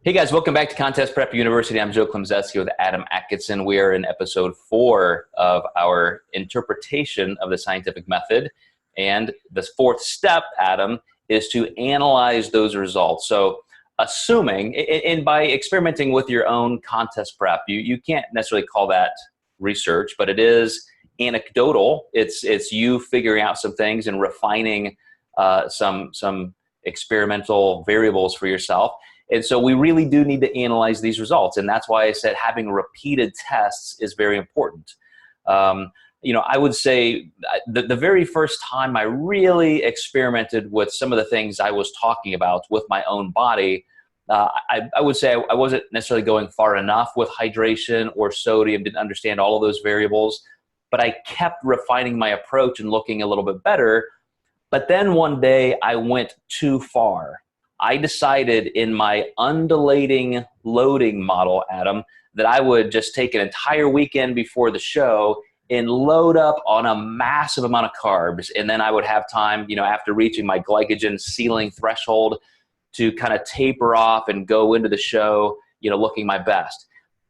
Hey guys, welcome back to Contest Prep University. I'm Joe Klemczewski with Adam Atkinson. We are in episode 4 of our interpretation of the scientific method. And the fourth step, Adam, is to analyze those results. So assuming, and by experimenting with your own contest prep, you can't necessarily call that research, but it is anecdotal. It's you figuring out some things and refining some experimental variables for yourself. And so we really do need to analyze these results. And that's why I said having repeated tests is very important. I would say the very first time I really experimented with some of the things I was talking about with my own body, I would say I wasn't necessarily going far enough with hydration or sodium, didn't understand all of those variables, but I kept refining my approach and looking a little bit better. But then one day I went too far. I decided in my undulating loading model, Adam, that I would just take an entire weekend before the show and load up on a massive amount of carbs. And then I would have time, after reaching my glycogen ceiling threshold to kind of taper off and go into the show, looking my best.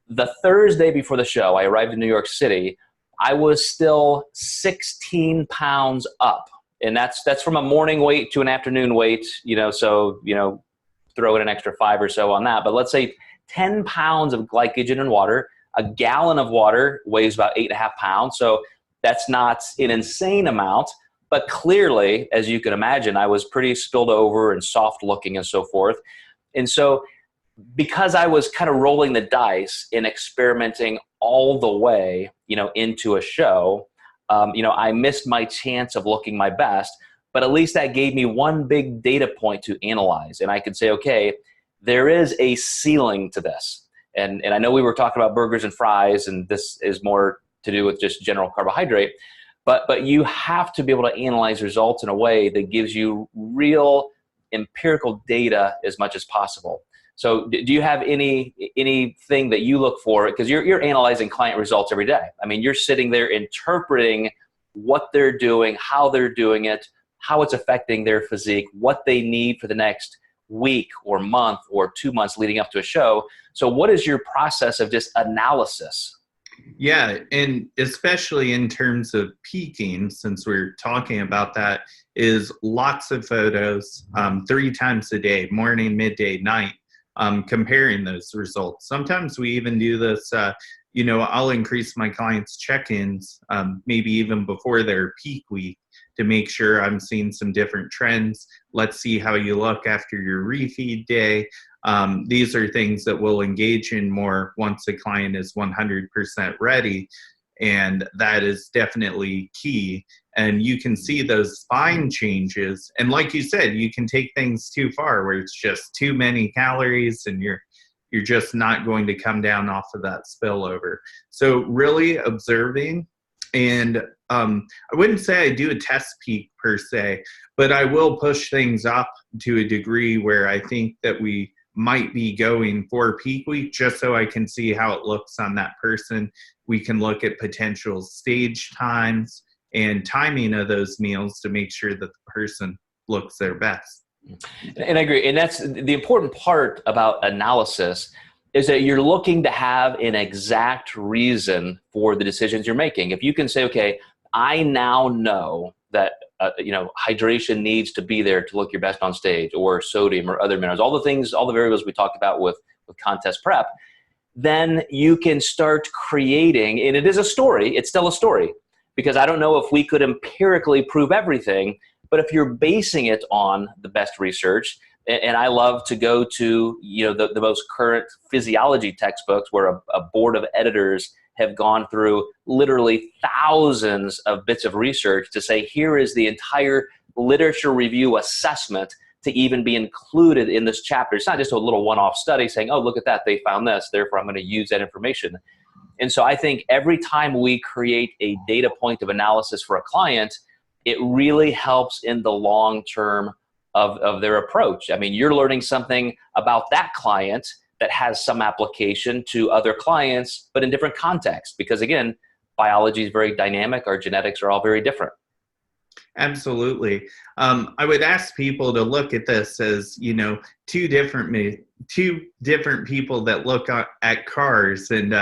The Thursday before the show, I arrived in New York City. I was still 16 pounds up. And that's from a morning weight to an afternoon weight, so throw in an extra 5 or so on that. But let's say 10 pounds of glycogen in water. A gallon of water weighs about 8.5 pounds. So that's not an insane amount. But clearly, as you can imagine, I was pretty spilled over and soft looking and so forth. And so because I was kind of rolling the dice and experimenting all the way, into a show, I missed my chance of looking my best, but at least that gave me one big data point to analyze. And I could say, okay, there is a ceiling to this. And I know we were talking about burgers and fries, and this is more to do with just general carbohydrate, but you have to be able to analyze results in a way that gives you real empirical data as much as possible. So do you have anything that you look for? Because you're analyzing client results every day. I mean, you're sitting there interpreting what they're doing, how they're doing it, how it's affecting their physique, what they need for the next week or month or 2 months leading up to a show. So what is your process of just analysis? Yeah, and especially in terms of peaking, since we're talking about that, is lots of photos 3 times a day, morning, midday, night. Comparing those results. Sometimes we even do this, I'll increase my clients' check-ins, maybe even before their peak week, to make sure I'm seeing some different trends. Let's see how you look after your refeed day. These are things that we'll engage in more once a client is 100% ready. And that is definitely key. And you can see those spine changes. And like you said, you can take things too far where it's just too many calories and you're just not going to come down off of that spillover. So really observing. And I wouldn't say I do a test peak per se, but I will push things up to a degree where I think that we might be going for peak week, just so I can see how it looks on that person. We can look at potential stage times and timing of those meals to make sure that the person looks their best. And I agree. And that's the important part about analysis, is that you're looking to have an exact reason for the decisions you're making. If you can say, okay, I now know that hydration needs to be there to look your best on stage, or sodium or other minerals, all the things, all the variables we talked about with contest prep, then you can start creating, and it is a story, it's still a story, because I don't know if we could empirically prove everything, but if you're basing it on the best research, and I love to go to the most current physiology textbooks where a board of editors have gone through literally thousands of bits of research to say, here is the entire literature review assessment to even be included in this chapter. It's not just a little one-off study saying, oh, look at that, they found this, therefore I'm going to use that information. And so I think every time we create a data point of analysis for a client, it really helps in the long term of their approach. I mean, you're learning something about that client that has some application to other clients, but in different contexts. Because again, biology is very dynamic. Our genetics are all very different. Absolutely. I would ask people to look at this as, two different people that look at cars, and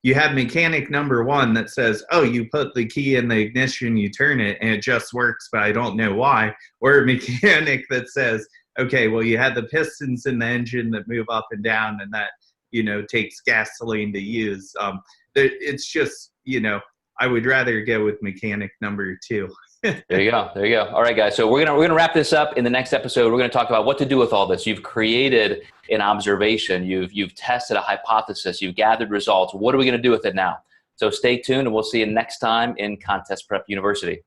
you have mechanic number one that says, oh, you put the key in the ignition, you turn it, and it just works, but I don't know why. Or a mechanic that says, okay, well, you have the pistons in the engine that move up and down, and that, takes gasoline to use. It's just, I would rather go with mechanic number two. There you go. There you go. All right, guys. So we're gonna wrap this up. In the next episode, we're gonna talk about what to do with all this. You've created an observation. You've tested a hypothesis. You've gathered results. What are we gonna do with it now? So stay tuned, and we'll see you next time in Contest Prep University.